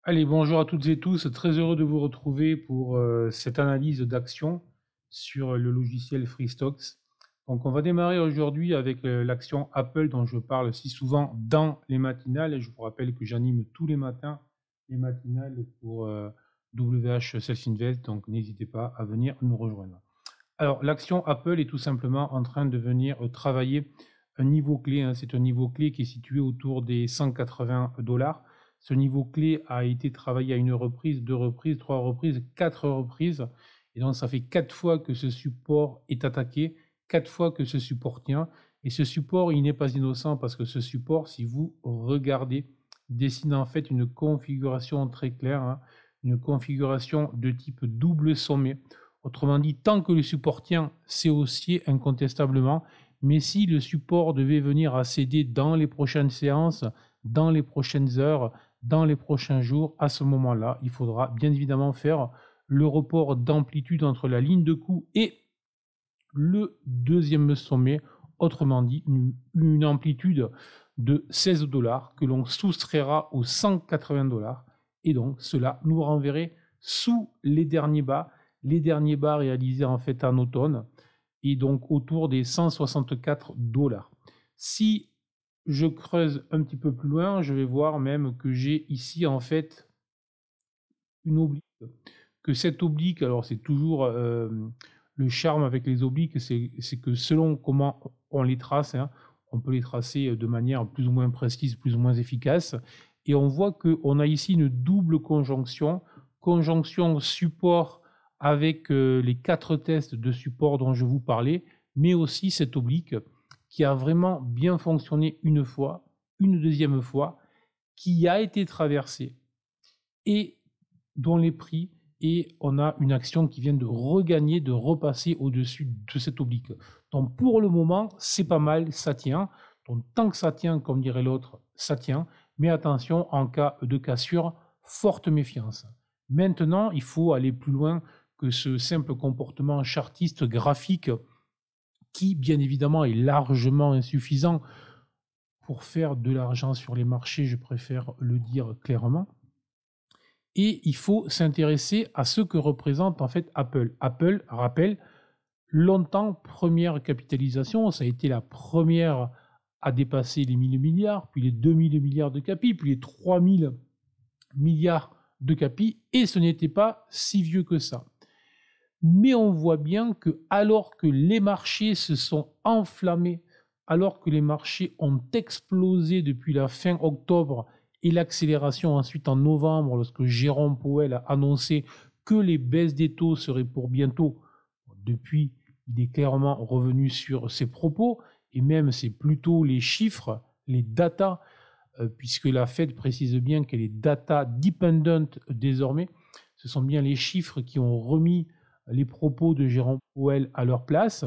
Allez, bonjour à toutes et tous. Très heureux de vous retrouver pour cette analyse d'action sur le logiciel FreeStocks. Donc, on va démarrer aujourd'hui avec l'action Apple dont je parle si souvent dans les matinales. Et je vous rappelle que j'anime tous les matins les matinales pour WH Self Invest. Donc, n'hésitez pas à venir nous rejoindre. Alors, l'action Apple est tout simplement en train de venir travailler un niveau clé, hein. C'est un niveau clé qui est situé autour des 180 $. Ce niveau clé a été travaillé à une reprise, deux reprises, trois reprises, quatre reprises. Et donc, ça fait quatre fois que ce support est attaqué, quatre fois que ce support tient. Et ce support, il n'est pas innocent parce que ce support, si vous regardez, dessine en fait une configuration très claire, hein, une configuration de type double sommet. Autrement dit, tant que le support tient, c'est haussier incontestablement. Mais si le support devait venir à céder dans les prochaines séances, dans les prochaines heures, dans les prochains jours, à ce moment-là, il faudra bien évidemment faire le report d'amplitude entre la ligne de coup et le deuxième sommet. Autrement dit, une amplitude de 16 $ que l'on soustraira aux 180 $. Et donc, cela nous renverrait sous les derniers bas réalisés en fait en automne, et donc autour des 164 $. Si je creuse un petit peu plus loin, je vais voir même que j'ai ici en fait une oblique. Que cette oblique, alors c'est toujours le charme avec les obliques, c'est que selon comment on les trace, hein, on peut les tracer de manière plus ou moins précise, plus ou moins efficace. Et on voit qu'on a ici une double conjonction, conjonction support avec les quatre tests de support dont je vous parlais, mais aussi cette oblique qui a vraiment bien fonctionné une fois, une deuxième fois, qui a été traversée et dont les prix, et on a une action qui vient de regagner, de repasser au-dessus de cette oblique. Donc pour le moment, c'est pas mal, ça tient. Donc tant que ça tient, comme dirait l'autre, ça tient. Mais attention, en cas de cassure, forte méfiance. Maintenant, il faut aller plus loin que ce simple comportement chartiste graphique qui, bien évidemment, est largement insuffisant pour faire de l'argent sur les marchés, je préfère le dire clairement. Et il faut s'intéresser à ce que représente en fait Apple. Apple, rappelle, longtemps première capitalisation, ça a été la première à dépasser les 1000 milliards, puis les 2000 milliards de capi, puis les 3000 milliards de capi, et ce n'était pas si vieux que ça. Mais on voit bien que alors que les marchés se sont enflammés, alors que les marchés ont explosé depuis la fin octobre et l'accélération ensuite en novembre, lorsque Jérôme Powell a annoncé que les baisses des taux seraient pour bientôt. Depuis, il est clairement revenu sur ses propos, et même c'est plutôt les chiffres, les datas, puisque la Fed précise bien qu'elle est data dependent désormais. Ce sont bien les chiffres qui ont remis les propos de Jérôme Powell à leur place.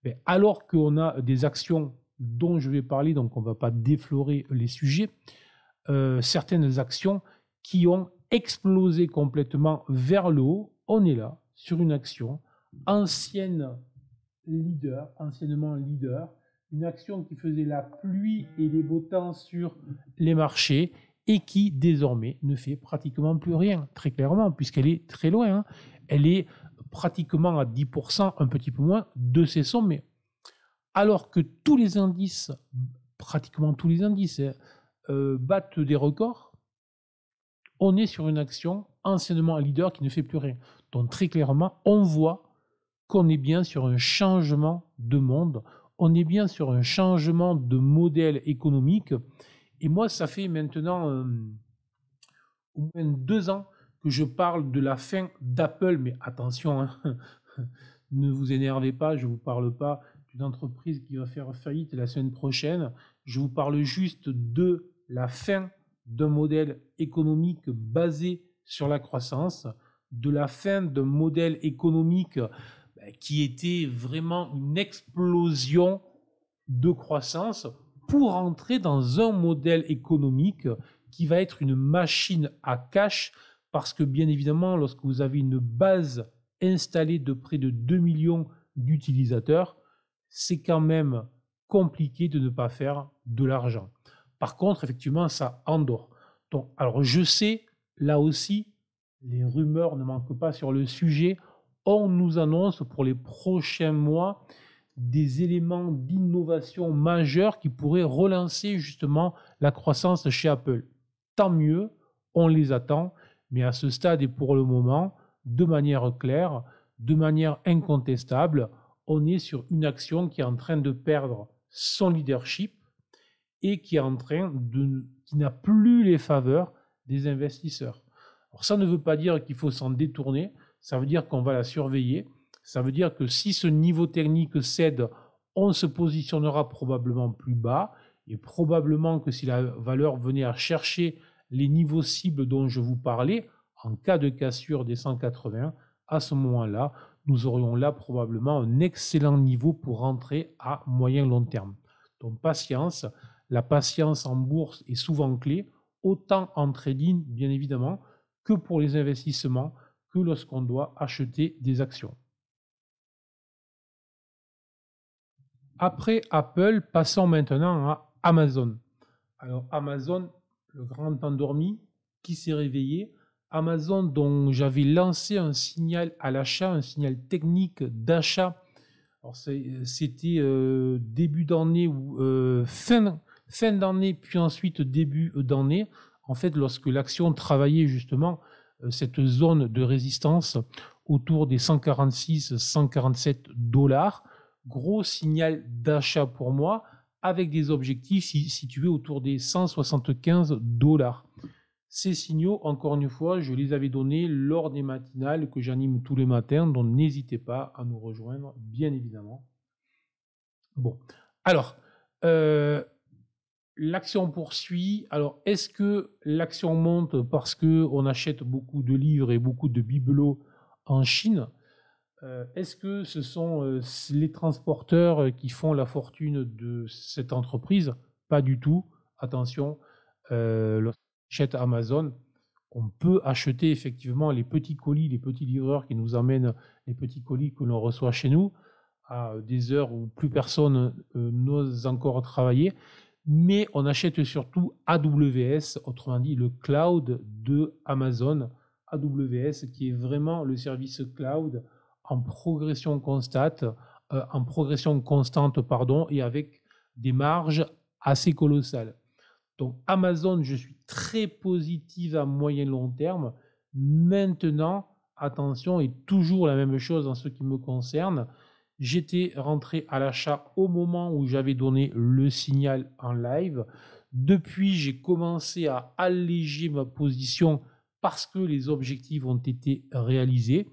Mais alors qu'on a des actions dont je vais parler, donc on ne va pas déflorer les sujets, certaines actions qui ont explosé complètement vers le haut. On est là sur une action anciennement leader, une action qui faisait la pluie et les beaux temps sur les marchés et qui désormais ne fait pratiquement plus rien, très clairement, puisqu'elle est très loin, hein. Elle est pratiquement à 10%, un petit peu moins, de ses sommets. Alors que tous les indices, pratiquement tous les indices, battent des records, on est sur une action anciennement leader qui ne fait plus rien. Donc très clairement, on voit qu'on est bien sur un changement de monde, on est bien sur un changement de modèle économique. Et moi, ça fait maintenant au moins 2 ans que je parle de la fin d'Apple, mais attention, hein, ne vous énervez pas, je ne vous parle pas d'une entreprise qui va faire faillite la semaine prochaine, je vous parle juste de la fin d'un modèle économique basé sur la croissance, de la fin d'un modèle économique qui était vraiment une explosion de croissance pour entrer dans un modèle économique qui va être une machine à cash, parce que bien évidemment, lorsque vous avez une base installée de près de 2 millions d'utilisateurs, c'est quand même compliqué de ne pas faire de l'argent. Par contre, effectivement, ça endort. Donc, alors je sais, là aussi, les rumeurs ne manquent pas sur le sujet. On nous annonce pour les prochains mois des éléments d'innovation majeurs qui pourraient relancer justement la croissance chez Apple. Tant mieux, on les attend, mais à ce stade et pour le moment, de manière claire, de manière incontestable, on est sur une action qui est en train de perdre son leadership et qui n'a plus les faveurs des investisseurs. Alors ça ne veut pas dire qu'il faut s'en détourner, ça veut dire qu'on va la surveiller, ça veut dire que si ce niveau technique cède, on se positionnera probablement plus bas et probablement que si la valeur venait à chercher les niveaux cibles dont je vous parlais, en cas de cassure des 180, à ce moment-là, nous aurions là probablement un excellent niveau pour rentrer à moyen long terme. Donc patience, la patience en bourse est souvent clé, autant en trading bien évidemment que pour les investissements, que lorsqu'on doit acheter des actions. Après Apple, passons maintenant à Amazon. Alors Amazon, le grand endormi qui s'est réveillé, Amazon dont j'avais lancé un signal à l'achat, un signal technique d'achat. Alors c'était début d'année ou fin d'année, puis ensuite début d'année. En fait, lorsque l'action travaillait justement cette zone de résistance autour des 146-147 $, gros signal d'achat pour moi, avec des objectifs situés autour des 175 $. Ces signaux, encore une fois, je les avais donnés lors des matinales que j'anime tous les matins, donc n'hésitez pas à nous rejoindre, bien évidemment. Bon, alors, l'action poursuit. Alors, est-ce que l'action monte parce qu'on achète beaucoup de livres et beaucoup de bibelots en Chine? Est-ce que ce sont les transporteurs qui font la fortune de cette entreprise? Pas du tout. Attention, lorsqu'on achète Amazon, on peut acheter effectivement les petits colis, les petits livreurs qui nous amènent les petits colis que l'on reçoit chez nous à des heures où plus personne n'ose encore travailler. Mais on achète surtout AWS, autrement dit le cloud de Amazon. AWS qui est vraiment le service cloud en progression constante, et avec des marges assez colossales. Donc Amazon, je suis très positive à moyen long terme. Maintenant, attention, et toujours la même chose en ce qui me concerne, j'étais rentré à l'achat au moment où j'avais donné le signal en live. Depuis, j'ai commencé à alléger ma position parce que les objectifs ont été réalisés.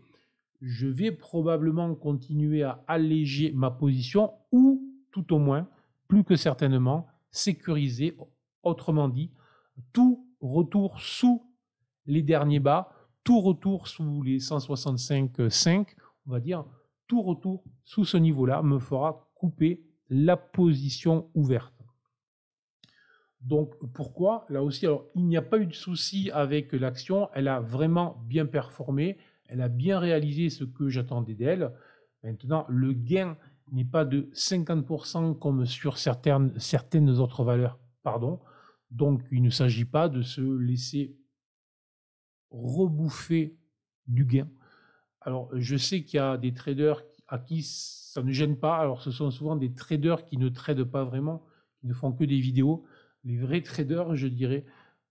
Je vais probablement continuer à alléger ma position ou tout au moins, plus que certainement, sécuriser. Autrement dit, tout retour sous les derniers bas, tout retour sous les 165,5, on va dire, tout retour sous ce niveau-là me fera couper la position ouverte. Donc pourquoi? Là aussi, alors, il n'y a pas eu de souci avec l'action, elle a vraiment bien performé, elle a bien réalisé ce que j'attendais d'elle. Maintenant, le gain n'est pas de 50% comme sur certaines autres valeurs, pardon. Donc il ne s'agit pas de se laisser rebouffer du gain. Alors je sais qu'il y a des traders à qui ça ne gêne pas, alors ce sont souvent des traders qui ne tradent pas vraiment, qui ne font que des vidéos. Les vrais traders, je dirais,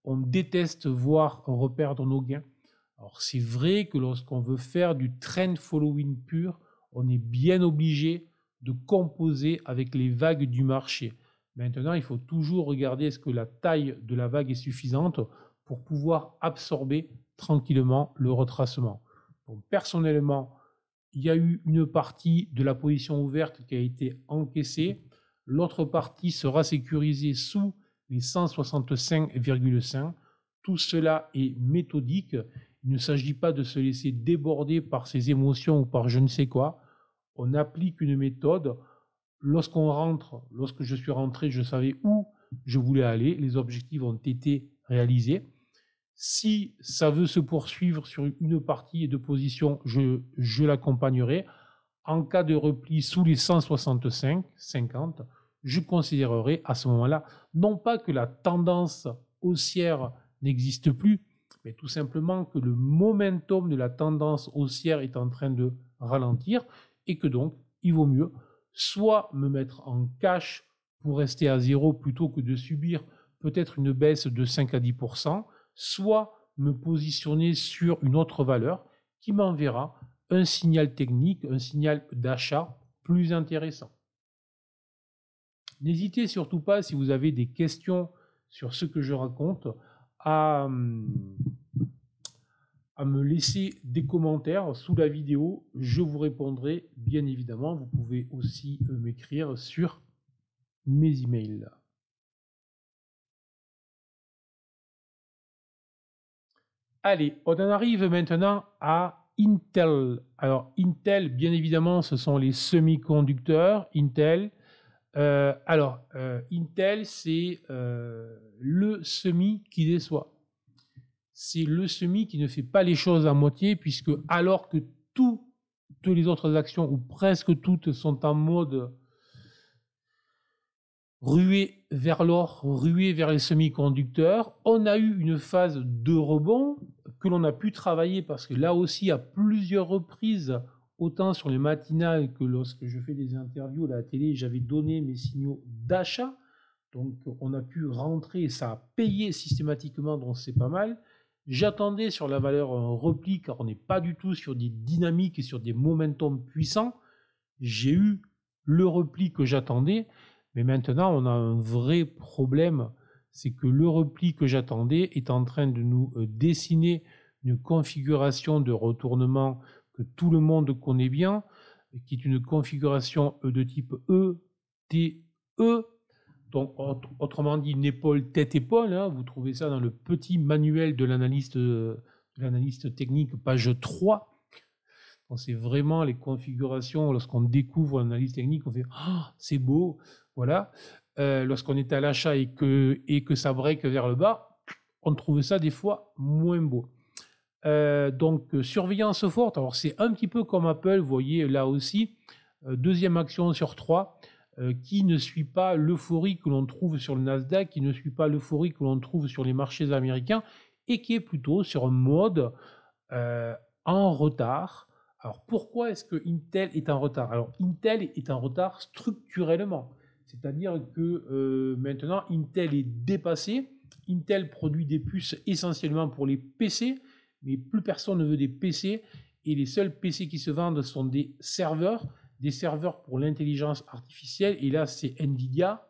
on déteste voir reperdre nos gains. Alors c'est vrai que lorsqu'on veut faire du trend following pur, on est bien obligé de composer avec les vagues du marché. Maintenant, il faut toujours regarder est-ce que la taille de la vague est suffisante pour pouvoir absorber tranquillement le retracement. Donc, personnellement, il y a eu une partie de la position ouverte qui a été encaissée. L'autre partie sera sécurisée sous les 165,5. Tout cela est méthodique. Il ne s'agit pas de se laisser déborder par ses émotions ou par je ne sais quoi. On applique une méthode. Lorsqu'on rentre, lorsque je suis rentré, je savais où je voulais aller. Les objectifs ont été réalisés. Si ça veut se poursuivre sur une partie de position, je l'accompagnerai. En cas de repli sous les 165,50, je considérerai à ce moment-là, non pas que la tendance haussière n'existe plus, Mais tout simplement que le momentum de la tendance haussière est en train de ralentir et que donc, il vaut mieux soit me mettre en cash pour rester à zéro plutôt que de subir peut-être une baisse de 5 à 10%, soit me positionner sur une autre valeur qui m'enverra un signal technique, un signal d'achat plus intéressant. N'hésitez surtout pas, si vous avez des questions sur ce que je raconte, à me laisser des commentaires sous la vidéo. Je vous répondrai bien évidemment. Vous pouvez aussi m'écrire sur mes emails. Allez, on en arrive maintenant à Intel. Alors Intel, bien évidemment, ce sont les semi-conducteurs. Intel. Intel, c'est le semi qui déçoit. C'est le semi qui ne fait pas les choses à moitié, puisque alors que toutes les autres actions, ou presque toutes, sont en mode ruée vers l'or, ruée vers les semi-conducteurs, on a eu une phase de rebond que l'on a pu travailler, parce que là aussi, à plusieurs reprises, autant sur les matinales que lorsque je fais des interviews à la télé, j'avais donné mes signaux d'achat. Donc on a pu rentrer et ça a payé systématiquement, donc c'est pas mal. J'attendais sur la valeur un repli, car on n'est pas du tout sur des dynamiques et sur des momentum puissants. J'ai eu le repli que j'attendais, mais maintenant on a un vrai problème. C'est que le repli que j'attendais est en train de nous dessiner une configuration de retournement que tout le monde connaît bien, qui est une configuration de type E, T, E. Donc, autrement dit, une épaule tête-épaule. Hein, vous trouvez ça dans le petit manuel de l'analyste technique, page 3. Donc, c'est vraiment les configurations. Lorsqu'on découvre l'analyse technique, on fait oh, c'est beau. Voilà. Lorsqu'on est à l'achat et que ça break vers le bas, on trouve ça des fois moins beau. Donc, surveillance forte. Alors, c'est un petit peu comme Apple, vous voyez là aussi. Deuxième action sur 3. Qui ne suit pas l'euphorie que l'on trouve sur le Nasdaq, qui ne suit pas l'euphorie que l'on trouve sur les marchés américains, et qui est plutôt sur un mode en retard. Alors pourquoi est-ce que Intel est en retard? Alors Intel est en retard structurellement, c'est-à-dire que maintenant Intel est dépassé. Intel produit des puces essentiellement pour les PC, mais plus personne ne veut des PC, et les seuls PC qui se vendent sont des serveurs pour l'intelligence artificielle, et là c'est Nvidia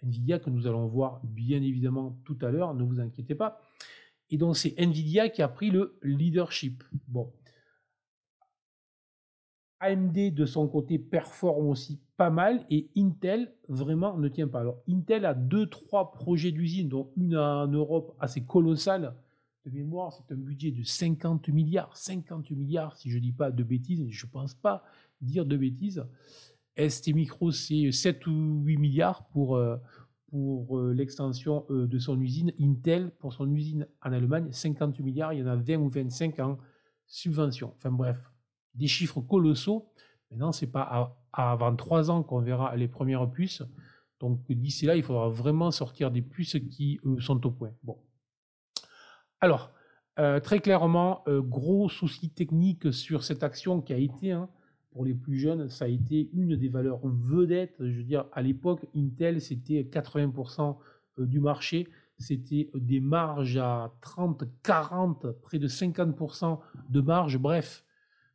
que nous allons voir bien évidemment tout à l'heure, ne vous inquiétez pas. Et donc c'est Nvidia qui a pris le leadership. Bon, AMD de son côté performe aussi pas mal, et Intel vraiment ne tient pas. Alors Intel a 2-3 projets d'usine, dont une en Europe assez colossale. De mémoire, c'est un budget de 50 milliards. 50 milliards, si je ne dis pas de bêtises, je ne pense pas dire de bêtises. ST Micro, c'est 7 ou 8 milliards pour l'extension de son usine. Intel, pour son usine en Allemagne, 50 milliards. Il y en a 20 ou 25 en subvention. Enfin bref, des chiffres colossaux. Maintenant, ce n'est pas avant 3 ans qu'on verra les premières puces. Donc d'ici là, il faudra vraiment sortir des puces qui sont au point. Bon. Alors, très clairement, gros souci technique sur cette action qui a été, pour les plus jeunes, ça a été une des valeurs vedettes. Je veux dire, à l'époque, Intel, c'était 80% du marché. C'était des marges à 30, 40, près de 50% de marge. Bref,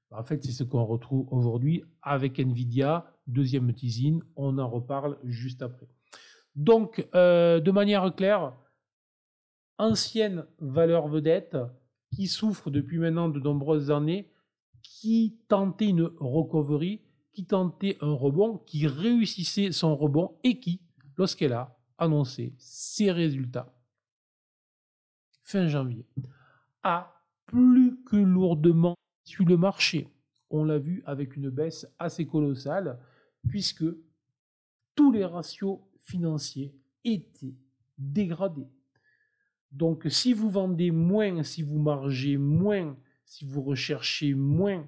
en fait, c'est ce qu'on retrouve aujourd'hui avec Nvidia, deuxième teasing. On en reparle juste après. Donc, de manière claire, ancienne valeur vedette qui souffre depuis maintenant de nombreuses années, qui tentait une recovery, qui tentait un rebond, qui réussissait son rebond et qui, lorsqu'elle a annoncé ses résultats fin janvier, a plus que lourdement sur le marché. On l'a vu avec une baisse assez colossale, puisque tous les ratios financiers étaient dégradés. Donc, si vous vendez moins, si vous margez moins, si vous recherchez moins,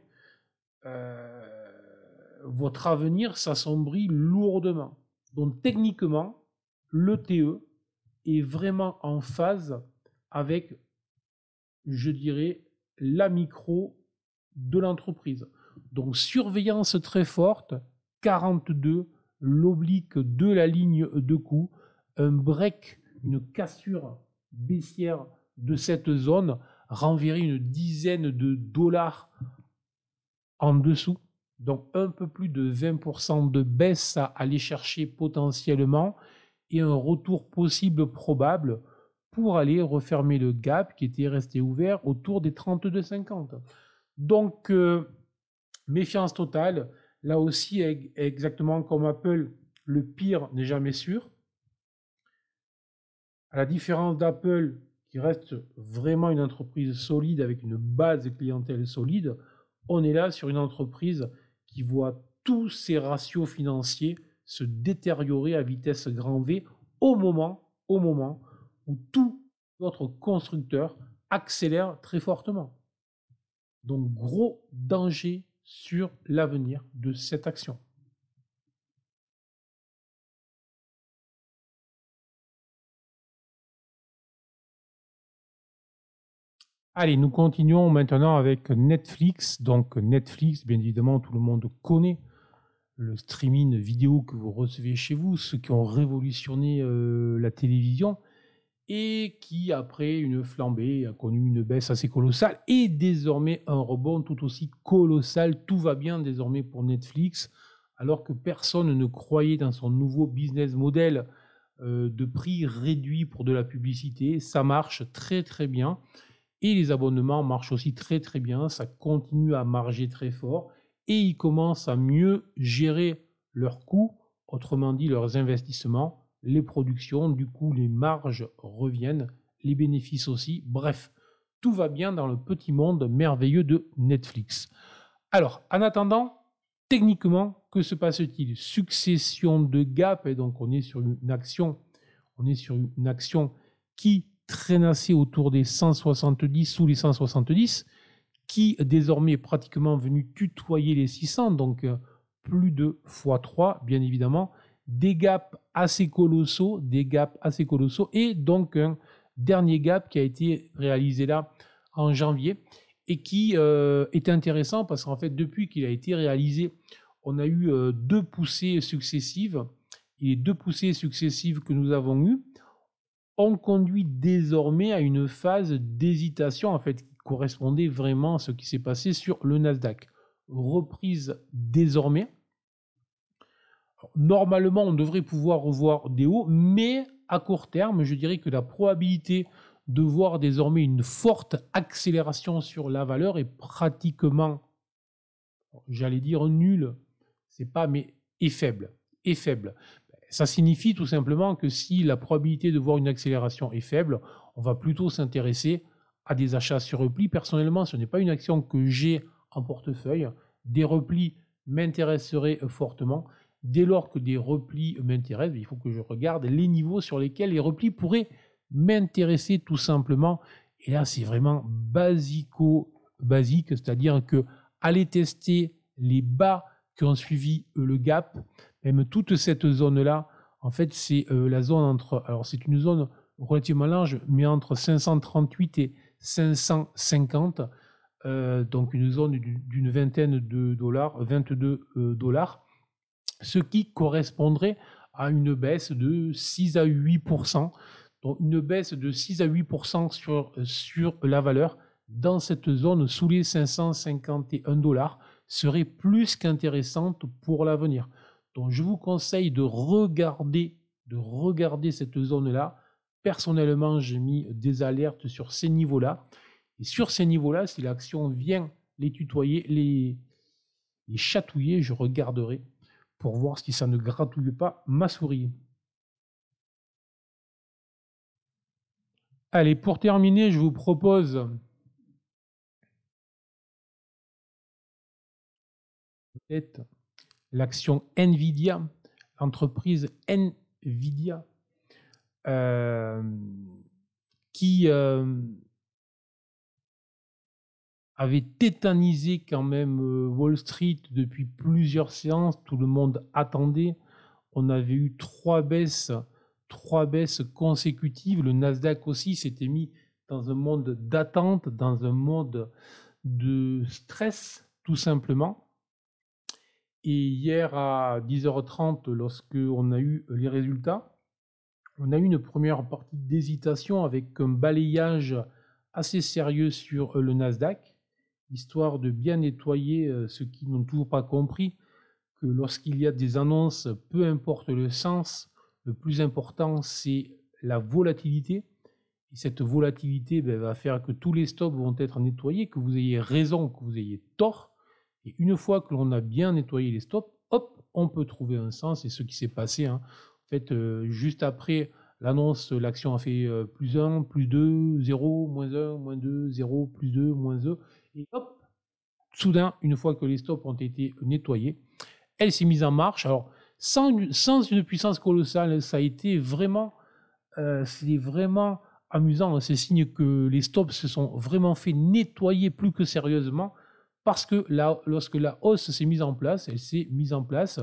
votre avenir s'assombrit lourdement. Donc, techniquement, l'ETE est vraiment en phase avec je dirais, la micro de l'entreprise. Donc, surveillance très forte, 42, l'oblique de la ligne de coup, un break, une cassure baissière de cette zone renverrait une dizaine de dollars en dessous. Donc, un peu plus de 20% de baisse à aller chercher potentiellement et un retour possible probable pour aller refermer le gap qui était resté ouvert autour des 32,50. Donc, méfiance totale. Là aussi, exactement comme Apple, le pire n'est jamais sûr. À la différence d'Apple, qui reste vraiment une entreprise solide avec une base de clientèle solide, on est là sur une entreprise qui voit tous ses ratios financiers se détériorer à vitesse grand V au moment où tout notre constructeur accélère très fortement. Donc, gros danger sur l'avenir de cette action. Allez, nous continuons maintenant avec Netflix. Donc, Netflix, bien évidemment, tout le monde connaît le streaming vidéo que vous recevez chez vous, ceux qui ont révolutionné la télévision et qui, après une flambée, a connu une baisse assez colossale et désormais un rebond tout aussi colossal. Tout va bien désormais pour Netflix, alors que personne ne croyait dans son nouveau business model de prix réduit pour de la publicité. Ça marche très très bien et les abonnements marchent aussi très très bien. Ça continue à marger très fort et ils commencent à mieux gérer leurs coûts, autrement dit leurs investissements, les productions, du coup les marges reviennent, les bénéfices aussi. Bref, tout va bien dans le petit monde merveilleux de Netflix. Alors, en attendant, techniquement, que se passe-t-il? Succession de gaps, et donc on est sur une action qui traînassait autour des 170, sous les 170, qui désormais est pratiquement venu tutoyer les 600, donc plus de x3, bien évidemment, des gaps assez colossaux, et donc un dernier gap qui a été réalisé là en janvier et qui est intéressant parce qu'en fait, depuis qu'il a été réalisé, on a eu deux poussées successives, et les deux poussées successives que nous avons eues ont conduit désormais à une phase d'hésitation, en fait, qui correspondait vraiment à ce qui s'est passé sur le Nasdaq. Reprise désormais. Alors, normalement, on devrait pouvoir revoir des hauts, mais à court terme, je dirais que la probabilité de voir désormais une forte accélération sur la valeur est pratiquement, j'allais dire nulle, c'est pas, mais est faible, est faible. Ça signifie tout simplement que si la probabilité de voir une accélération est faible, on va plutôt s'intéresser à des achats sur repli. Personnellement, ce n'est pas une action que j'ai en portefeuille. Des replis m'intéresseraient fortement. Dès lors que des replis m'intéressent, il faut que je regarde les niveaux sur lesquels les replis pourraient m'intéresser tout simplement. Et là, c'est vraiment basique, c'est-à-dire que aller tester les bas qui ont suivi le gap, même toute cette zone-là, en fait, c'est la zone entre, alors c'est une zone relativement large, mais entre 538 et 550, donc une zone d'une vingtaine de dollars, 22 dollars, ce qui correspondrait à une baisse de 6 à 8%. Donc une baisse de 6 à 8% sur la valeur dans cette zone sous les 551 dollars serait plus qu'intéressante pour l'avenir. Donc je vous conseille de regarder cette zone-là. Personnellement, j'ai mis des alertes sur ces niveaux-là. Et sur ces niveaux-là, si l'action vient les tutoyer, les chatouiller, je regarderai pour voir si ça ne gratouille pas ma souris. Allez, pour terminer, je vous propose peut-être l'action Nvidia, l'entreprise Nvidia, qui avait tétanisé quand même Wall Street depuis plusieurs séances. Tout le monde attendait. On avait eu trois baisses consécutives. Le Nasdaq aussi s'était mis dans un monde d'attente, dans un monde de stress, tout simplement. Et hier à 10h30, lorsque on a eu les résultats, on a eu une première partie d'hésitation avec un balayage assez sérieux sur le Nasdaq, histoire de bien nettoyer ceux qui n'ont toujours pas compris que lorsqu'il y a des annonces, peu importe le sens, le plus important, c'est la volatilité. Et cette volatilité va faire que tous les stops vont être nettoyés, que vous ayez raison, que vous ayez tort. Et une fois que l'on a bien nettoyé les stops, hop, on peut trouver un sens. C'est ce qui s'est passé, hein. En fait, juste après l'annonce, l'action a fait plus 1, plus 2, 0, moins 1, moins 2, 0, plus 2, moins 1. Et hop, soudain, une fois que les stops ont été nettoyés, elle s'est mise en marche. Alors, sans une puissance colossale, ça a été vraiment, c'est vraiment amusant. C'est signe que les stops se sont vraiment fait nettoyer plus que sérieusement parce que là, lorsque la hausse s'est mise en place, elle s'est mise en place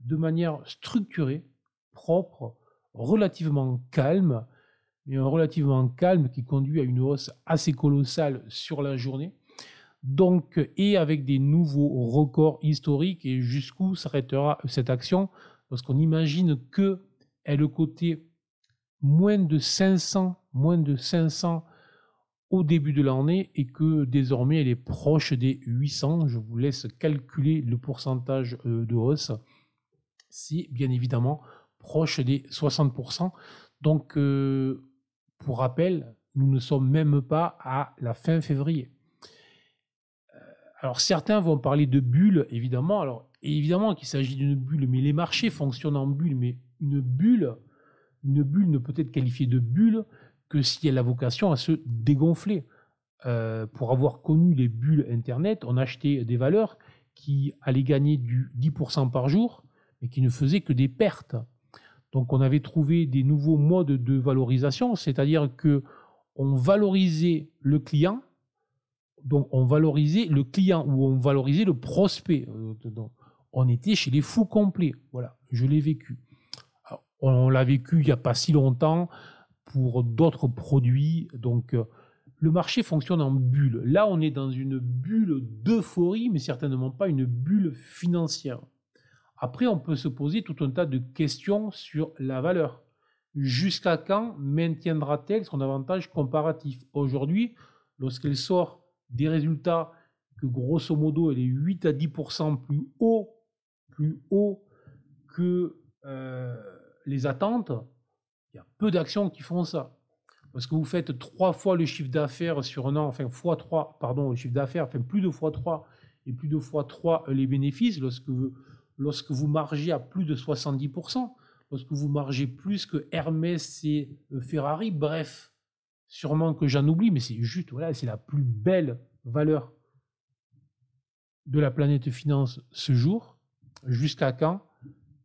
de manière structurée, propre, relativement calme, mais un relativement calme qui conduit à une hausse assez colossale sur la journée. Donc, et avec des nouveaux records historiques, et jusqu'où s'arrêtera cette action, parce qu'on imagine qu'elle cotait moins de 500 au début de l'année et que désormais elle est proche des 800. Je vous laisse calculer le pourcentage de hausse. C'est bien évidemment proche des 60%. Donc, pour rappel, nous ne sommes même pas à la fin février. Alors certains vont parler de bulle, évidemment. Alors évidemment qu'il s'agit d'une bulle, mais les marchés fonctionnent en bulle. Mais une bulle ne peut être qualifiée de bulle que si elle a vocation à se dégonfler. Pour avoir connu les bulles Internet, on achetait des valeurs qui allaient gagner du 10% par jour, mais qui ne faisaient que des pertes. Donc on avait trouvé des nouveaux modes de valorisation, c'est-à-dire que on valorisait le client. Donc, on valorisait le client ou on valorisait le prospect. On était chez les fous complets. Voilà, je l'ai vécu. Alors, on l'a vécu il n'y a pas si longtemps pour d'autres produits. Donc, le marché fonctionne en bulle. Là, on est dans une bulle d'euphorie, mais certainement pas une bulle financière. Après, on peut se poser tout un tas de questions sur la valeur. Jusqu'à quand maintiendra-t-elle son avantage comparatif? Aujourd'hui, lorsqu'elle sort des résultats que grosso modo elle est 8 à 10% plus haut que les attentes, il y a peu d'actions qui font ça. Parce que vous faites 3 fois le chiffre d'affaires sur un an, enfin fois 3, pardon, le chiffre d'affaires, enfin plus de fois 3 et plus de fois 3 les bénéfices lorsque vous margez à plus de 70%, lorsque vous margez plus que Hermès et Ferrari, bref, sûrement que j'en oublie, mais c'est juste, voilà, c'est la plus belle valeur de la planète finance ce jour. Jusqu'à quand?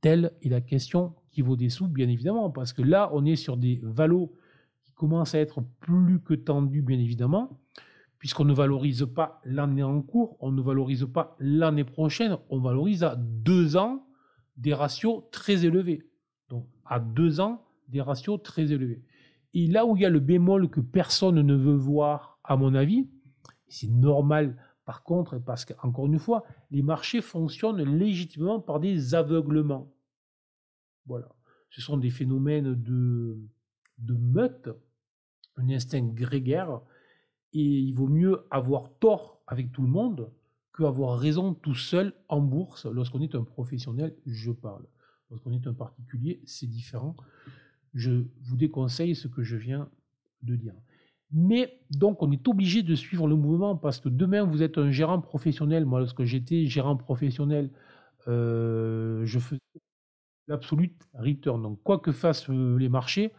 Telle est la question qui vaut des sous, bien évidemment, parce que là, on est sur des valos qui commencent à être plus que tendus, bien évidemment, puisqu'on ne valorise pas l'année en cours, on ne valorise pas l'année prochaine, on valorise à 2 ans des ratios très élevés. Donc, à 2 ans, des ratios très élevés. Et là où il y a le bémol que personne ne veut voir, à mon avis, c'est normal par contre, parce qu'encore une fois, les marchés fonctionnent légitimement par des aveuglements. Voilà. Ce sont des phénomènes de meute, un instinct grégaire, et il vaut mieux avoir tort avec tout le monde qu'avoir raison tout seul en bourse. Lorsqu'on est un professionnel, je parle. Lorsqu'on est un particulier, c'est différent. Je vous déconseille ce que je viens de dire. Mais donc, on est obligé de suivre le mouvement parce que demain, vous êtes un gérant professionnel. Moi, lorsque j'étais gérant professionnel, je faisais l'absolute return. Donc, quoi que fassent les marchés,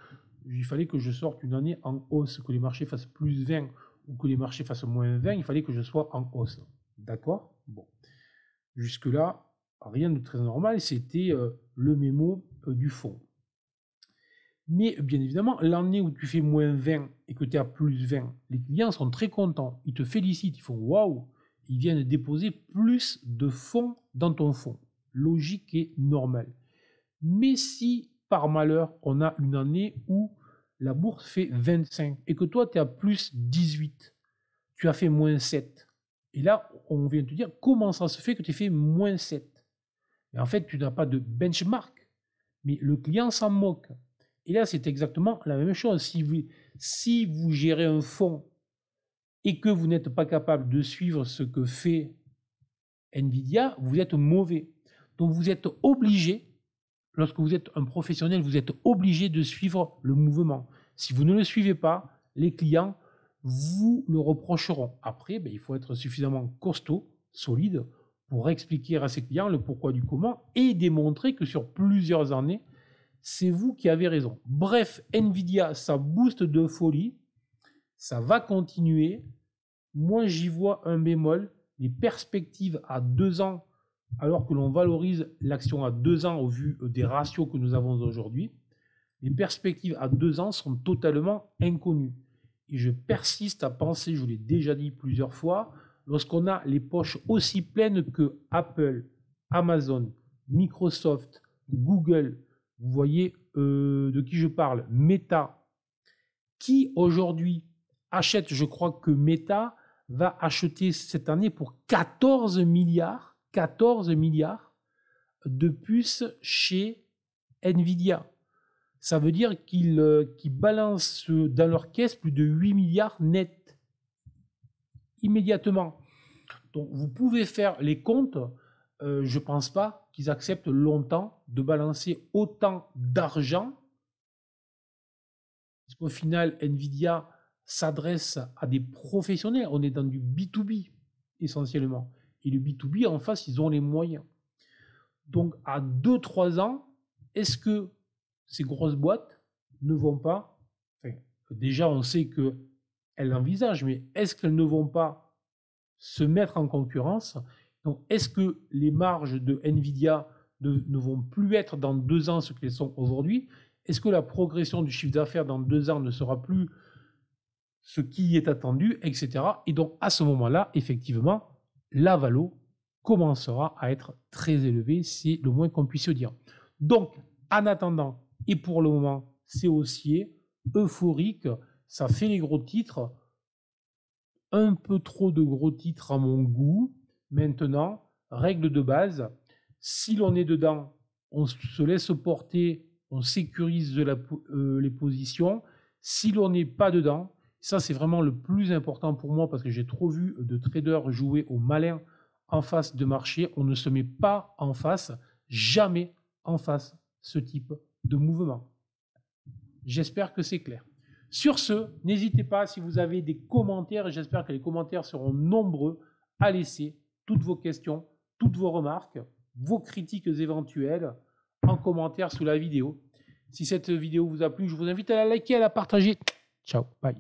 il fallait que je sorte une année en hausse, que les marchés fassent plus 20 ou que les marchés fassent moins 20, il fallait que je sois en hausse. D'accord? Bon. Jusque-là, rien de très normal, c'était le mémo du fond. Mais bien évidemment, l'année où tu fais moins 20 et que tu es à plus 20, les clients sont très contents. Ils te félicitent, ils font waouh, ils viennent déposer plus de fonds dans ton fonds. Logique et normale. Mais si par malheur, on a une année où la bourse fait 25 et que toi, tu es à plus 18, tu as fait moins 7. Et là, on vient te dire comment ça se fait que tu aies fait moins 7. Et en fait, tu n'as pas de benchmark, mais le client s'en moque. Et là, c'est exactement la même chose. Si vous gérez un fonds et que vous n'êtes pas capable de suivre ce que fait Nvidia, vous êtes mauvais. Donc, vous êtes obligé, lorsque vous êtes un professionnel, vous êtes obligé de suivre le mouvement. Si vous ne le suivez pas, les clients vous le reprocheront. Après, il faut être suffisamment costaud, solide, pour expliquer à ses clients le pourquoi du comment et démontrer que sur plusieurs années, c'est vous qui avez raison. Bref, Nvidia, ça booste de folie, ça va continuer. Moi, j'y vois un bémol. Les perspectives à 2 ans, alors que l'on valorise l'action à 2 ans au vu des ratios que nous avons aujourd'hui, les perspectives à 2 ans sont totalement inconnues. Et je persiste à penser, je vous l'ai déjà dit plusieurs fois, lorsqu'on a les poches aussi pleines que Apple, Amazon, Microsoft, Google, vous voyez de qui je parle, Meta, qui aujourd'hui achète, je crois que Meta va acheter cette année pour 14 milliards de puces chez Nvidia. Ça veut dire qu'ils balancent dans leur caisse plus de 8 milliards net immédiatement. Donc vous pouvez faire les comptes. Je ne pense pas qu'ils acceptent longtemps de balancer autant d'argent. Parce qu'au final, Nvidia s'adresse à des professionnels. On est dans du B2B essentiellement. Et le B2B, en face, ils ont les moyens. Donc à 2-3 ans, est-ce que ces grosses boîtes ne vont pas, déjà on sait qu'elles l'envisagent, mais est-ce qu'elles ne vont pas se mettre en concurrence? Donc est-ce que les marges de Nvidia ne vont plus être dans 2 ans ce qu'elles sont aujourd'hui? Est-ce que la progression du chiffre d'affaires dans 2 ans ne sera plus ce qui est attendu, etc. Et donc à ce moment-là, effectivement, la valo commencera à être très élevée, c'est le moins qu'on puisse dire. Donc, en attendant, et pour le moment, c'est haussier, euphorique, ça fait les gros titres, un peu trop de gros titres à mon goût. Maintenant, règle de base, si l'on est dedans, on se laisse porter, on sécurise les positions. Si l'on n'est pas dedans, ça c'est vraiment le plus important pour moi parce que j'ai trop vu de traders jouer au malin en face de marché. On ne se met pas en face, jamais en face, ce type de mouvement. J'espère que c'est clair. Sur ce, n'hésitez pas si vous avez des commentaires, et j'espère que les commentaires seront nombreux, à laisser toutes vos questions, toutes vos remarques, vos critiques éventuelles en commentaire sous la vidéo. Si cette vidéo vous a plu, je vous invite à la liker, à la partager. Ciao, bye.